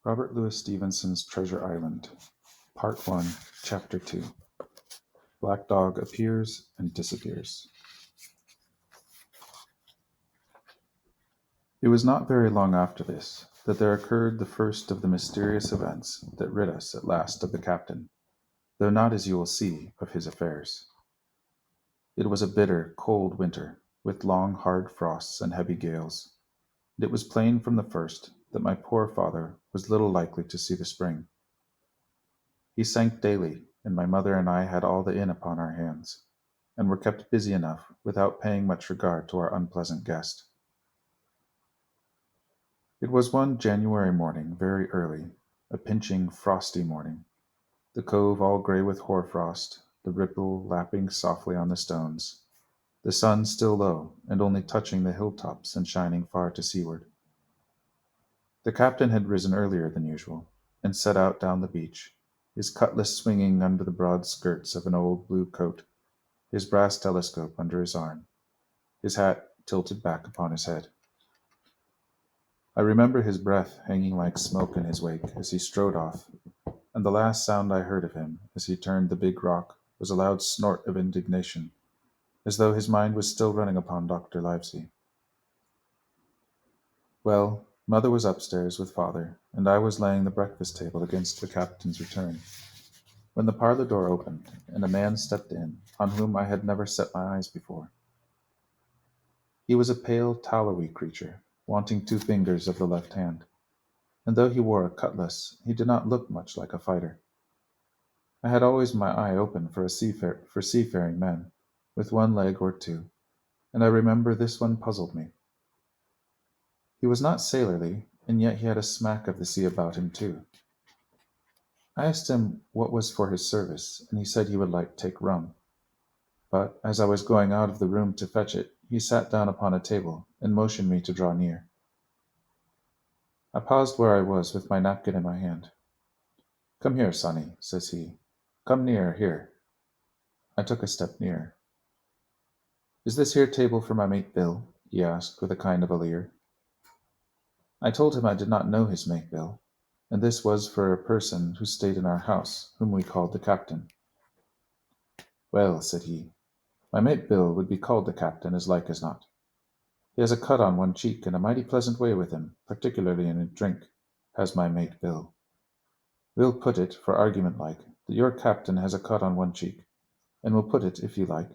Robert Louis Stevenson's Treasure Island, Part 1, Chapter 2. Black Dog Appears and Disappears. It was not very long after this that there occurred the first of the mysterious events that rid us at last of the captain, though not, as you will see, of his affairs. It was a bitter, cold winter, with long, hard frosts and heavy gales, and it was plain from the first that my poor father was little likely to see the spring. He sank daily, and my mother and I had all the inn upon our hands, and were kept busy enough without paying much regard to our unpleasant guest. It was one January morning, very early, a pinching, frosty morning, the cove all grey with hoar-frost, the ripple lapping softly on the stones, the sun still low, and only touching the hill-tops and shining far to seaward. The captain had risen earlier than usual, and set out down the beach, his cutlass swinging under the broad skirts of an old blue coat, his brass telescope under his arm, his hat tilted back upon his head. I remember his breath hanging like smoke in his wake as he strode off, and the last sound I heard of him as he turned the big rock was a loud snort of indignation, as though his mind was still running upon Dr. Livesey. Well, mother was upstairs with father, and I was laying the breakfast table against the captain's return, when the parlour door opened, and a man stepped in, on whom I had never set my eyes before. He was a pale, tallowy creature, wanting 2 fingers of the left hand, and though he wore a cutlass, he did not look much like a fighter. I had always my eye open for seafaring men, with 1 leg or 2, and I remember this one puzzled me. He was not sailorly, and yet he had a smack of the sea about him too. I asked him what was for his service, and he said he would like take rum. But as I was going out of the room to fetch it, he sat down upon a table, and motioned me to draw near. I paused where I was with my napkin in my hand. "Come here, sonny," says he. "Come near here." I took a step nearer. "Is this here table for my mate Bill?" he asked, with a kind of a leer. I told him I did not know his mate Bill, and this was for a person who stayed in our house, whom we called the captain. "Well," said he, "my mate Bill would be called the captain as like as not. He has a cut on 1 cheek, and a mighty pleasant way with him, particularly in drink, has my mate Bill. We'll put it, for argument like, that your captain has a cut on 1 cheek, and we'll put it, if you like,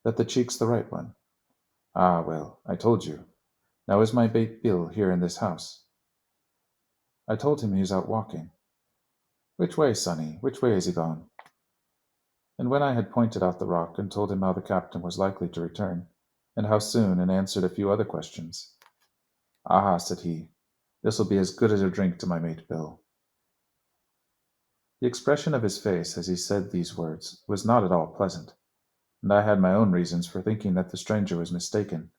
that the cheek's the right one. Ah, well, I told you. Now is my mate Bill here in this house?" I told him he was out walking. "Which way, sonny, which way is he gone?" And when I had pointed out the rock, and told him how the captain was likely to return, and how soon, and answered a few other questions, "Ah," said he, "this'll be as good as a drink to my mate Bill." The expression of his face as he said these words was not at all pleasant, and I had my own reasons for thinking that the stranger was mistaken,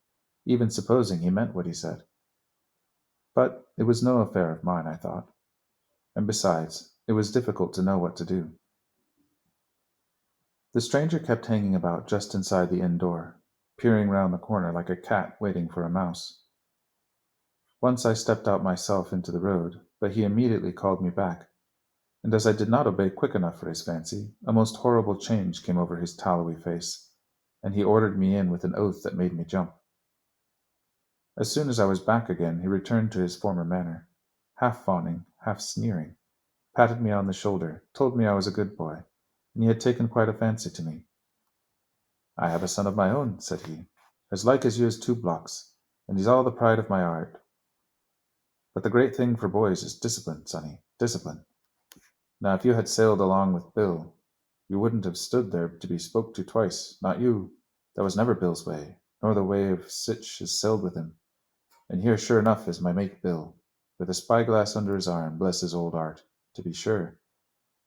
even supposing he meant what he said. But it was no affair of mine, I thought, and besides, it was difficult to know what to do. The stranger kept hanging about just inside the inn door, peering round the corner like a cat waiting for a mouse. Once I stepped out myself into the road, but he immediately called me back, and as I did not obey quick enough for his fancy, a most horrible change came over his tallowy face, and he ordered me in with an oath that made me jump. As soon as I was back again, he returned to his former manner, half fawning, half sneering, patted me on the shoulder, told me I was a good boy, and he had taken quite a fancy to me. "I have a son of my own," said he, "as like as you as 2 blocks, and he's all the pride of my art. But the great thing for boys is discipline, sonny, discipline. Now if you had sailed along with Bill, you wouldn't have stood there to be spoke to twice, not you. That was never Bill's way, nor the way of sich as sailed with him. And here sure enough is my mate Bill, with a spyglass under his arm, bless his old art, to be sure.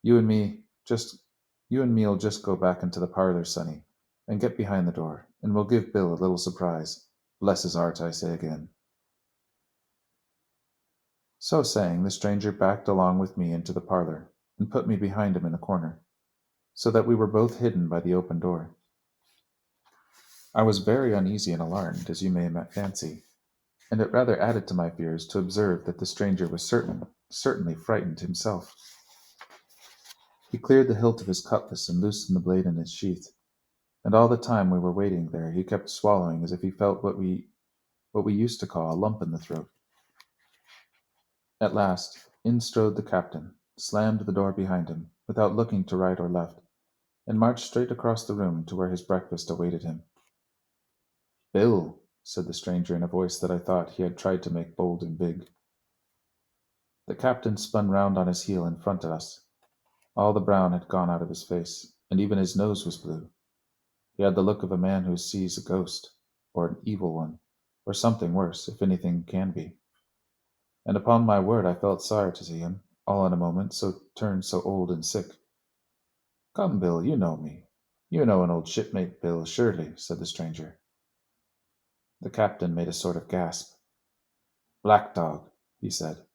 You and me'll just go back into the parlour, sonny, and get behind the door, and we'll give Bill a little surprise. Bless his art, I say again." So saying, the stranger backed along with me into the parlour, and put me behind him in the corner, so that we were both hidden by the open door. I was very uneasy and alarmed, as you may fancy. and it rather added to my fears to observe that the stranger was certainly frightened himself. He cleared the hilt of his cutlass and loosened the blade in its sheath, and all the time we were waiting there he kept swallowing as if he felt what we used to call a lump in the throat. At last, in strode the captain, slammed the door behind him, without looking to right or left, and marched straight across the room to where his breakfast awaited him. "Bill," said the stranger in a voice that I thought he had tried to make bold and big. The captain spun round on his heel in front of us. All the brown had gone out of his face, and even his nose was blue. He had the look of a man who sees a ghost, or an evil one, or something worse, if anything can be. And upon my word I felt sorry to see him, all in a moment, turned so old and sick. "Come, Bill, you know me. You know an old shipmate, Bill, surely," said the stranger. The captain made a sort of gasp. "Black Dog," he said.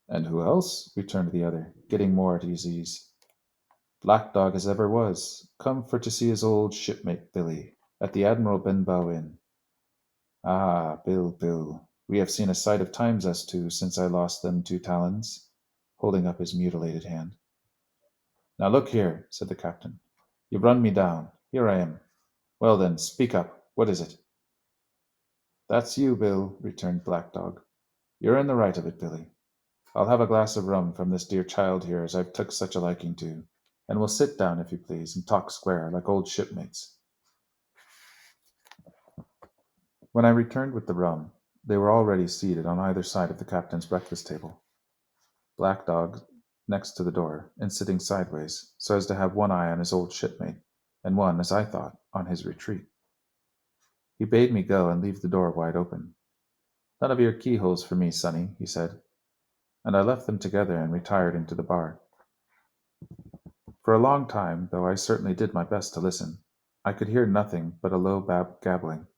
"And who else?" returned the other, getting more at his ease. "Black Dog as ever was, come for to see his old shipmate Billy, at the Admiral Benbow Inn. Ah, Bill, Bill, we have seen a sight of times us two since I lost them 2 talons," holding up his mutilated hand. "Now look here," said the captain. "You've run me down. Here I am. Well then, speak up. What is it?" "That's you, Bill," returned Black Dog. "You're in the right of it, Billy. I'll have a glass of rum from this dear child here as I've took such a liking to, and we'll sit down, if you please, and talk square, like old shipmates." When I returned with the rum, they were already seated on either side of the captain's breakfast table. Black Dog next to the door, and sitting sideways, so as to have one eye on his old shipmate, and one, as I thought, on his retreat. He bade me go and leave the door wide open. "None of your keyholes for me, sonny," he said, and I left them together and retired into the bar. For a long time, though I certainly did my best to listen, I could hear nothing but a low gabbling.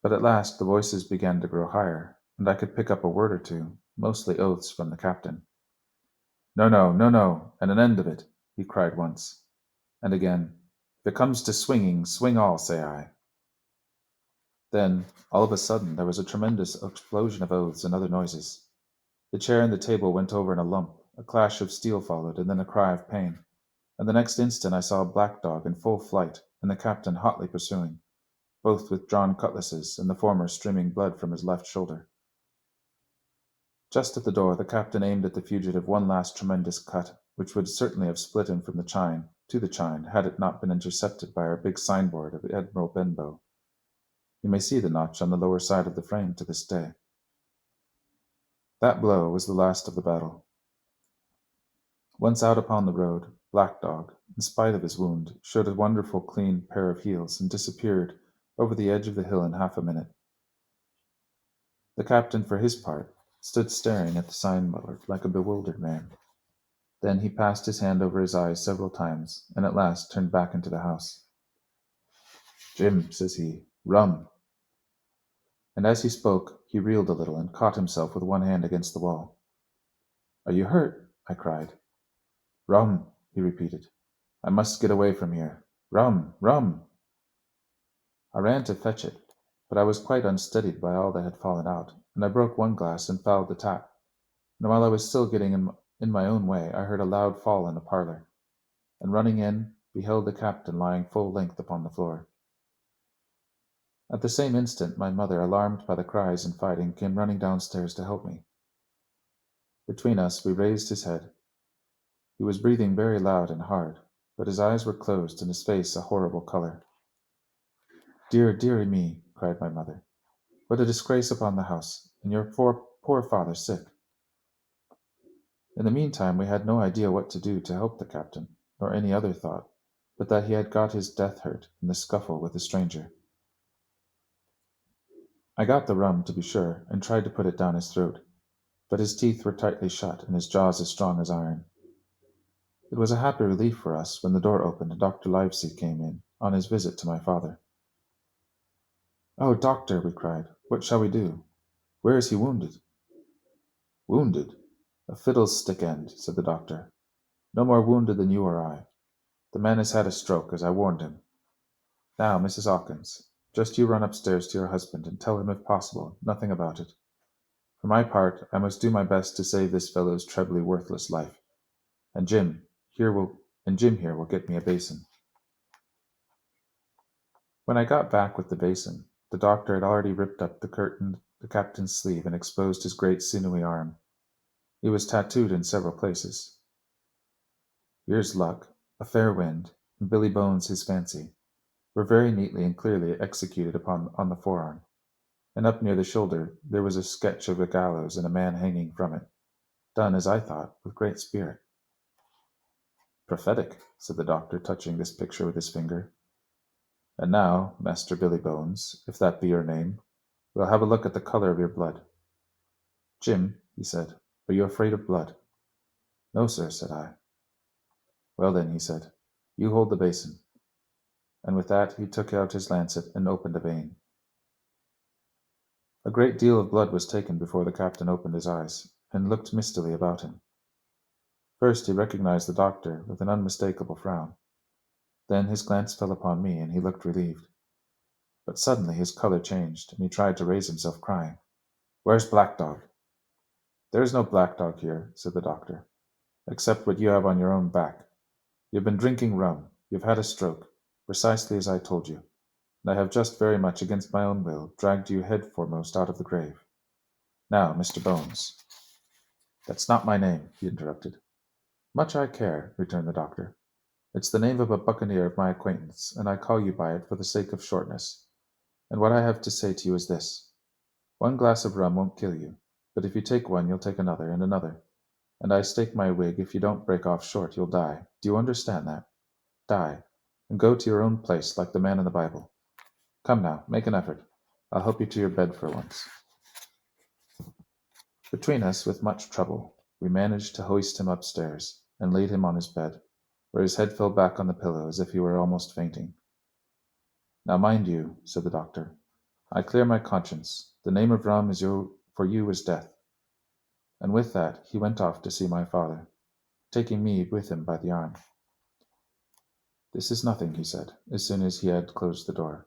But at last the voices began to grow higher, and I could pick up a word or two, mostly oaths from the captain. "No, no, no, no, and an end of it," he cried once, and again, "if it comes to swinging, swing all, say I." Then, all of a sudden, there was a tremendous explosion of oaths and other noises. The chair and the table went over in a lump, a clash of steel followed, and then a cry of pain, and the next instant I saw Black Dog in full flight, and the captain hotly pursuing, both with drawn cutlasses, and the former streaming blood from his left shoulder. Just at the door, the captain aimed at the fugitive one last tremendous cut, which would certainly have split him from the chine to the chine had it not been intercepted by our big signboard of Admiral Benbow. You may see the notch on the lower side of the frame to this day. That blow was the last of the battle. Once out upon the road, Black Dog, in spite of his wound, showed a wonderful clean pair of heels and disappeared over the edge of the hill in half a minute. The captain, for his part, stood staring at the signboard like a bewildered man. Then he passed his hand over his eyes several times, and at last turned back into the house. "Jim," says he, "rum." And as he spoke, he reeled a little and caught himself with one hand against the wall. "Are you hurt?" I cried. "Rum," he repeated. "I must get away from here. Rum, rum." I ran to fetch it, but I was quite unsteadied by all that had fallen out, and I broke one glass and fouled the tap. And while I was still getting in my own way, I heard a loud fall in the parlor, and running in, beheld the captain lying full length upon the floor. At the same instant, my mother, alarmed by the cries and fighting, came running downstairs to help me. Between us, we raised his head. He was breathing very loud and hard, but his eyes were closed and his face a horrible color. "Dear, dearie me," cried my mother, "what a disgrace upon the house, and your poor father sick." In the meantime, we had no idea what to do to help the captain, nor any other thought, but that he had got his death hurt in the scuffle with the stranger. I got the rum, to be sure, and tried to put it down his throat, but his teeth were tightly shut, and his jaws as strong as iron. It was a happy relief for us when the door opened and Dr. Livesey came in, on his visit to my father. "Oh, doctor," we cried, "what shall we do? Where is he wounded?" "Wounded? A fiddlestick end," said the doctor. "No more wounded than you or I. The man has had a stroke, as I warned him. Now, Mrs. Hawkins, Just you run upstairs to your husband and tell him, if possible, nothing about it. For my part, I must do my best to save this fellow's trebly worthless life. And Jim here will get me a basin." When I got back with the basin, the doctor had already ripped up the captain's sleeve and exposed his great sinewy arm. He was tattooed in several places. "Here's luck, a fair wind, and Billy Bones his fancy," were very neatly and clearly executed on the forearm, and up near the shoulder there was a sketch of a gallows and a man hanging from it, done, as I thought, with great spirit. "Prophetic," said the doctor, touching this picture with his finger. "And now, Master Billy Bones, if that be your name, we'll have a look at the color of your blood." "Jim," he said, "are you afraid of blood?" "No, sir," said I. "Well then," he said, "you hold the basin." And with that he took out his lancet and opened a vein. A great deal of blood was taken before the captain opened his eyes, and looked mistily about him. First he recognized the doctor with an unmistakable frown. Then his glance fell upon me, and he looked relieved. But suddenly his color changed, and he tried to raise himself, crying, "Where's Black Dog?" "There is no Black Dog here," said the doctor, "except what you have on your own back. You've been drinking rum, you've had a stroke, precisely as I told you, and I have just very much against my own will dragged you head foremost out of the grave. Now, Mr. Bones—" "That's not my name," he interrupted. "Much I care," returned the doctor. "It's the name of a buccaneer of my acquaintance, and I call you by it for the sake of shortness. And what I have to say to you is this. One glass of rum won't kill you, but if you take one you'll take another and another, and I stake my wig if you don't break off short you'll die. Do you understand that? Die, and go to your own place like the man in the Bible. Come now, make an effort. I'll help you to your bed for once." Between us, with much trouble, we managed to hoist him upstairs, and laid him on his bed, where his head fell back on the pillow as if he were almost fainting. "Now mind you," said the doctor, "I clear my conscience. The name of rum for you is death." And with that he went off to see my father, taking me with him by the arm. "This is nothing," he said, as soon as he had closed the door.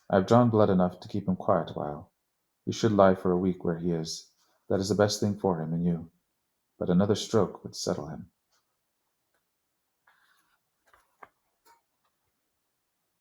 "I have drawn blood enough to keep him quiet a while. He should lie for a week where he is. That is the best thing for him and you. But another stroke would settle him."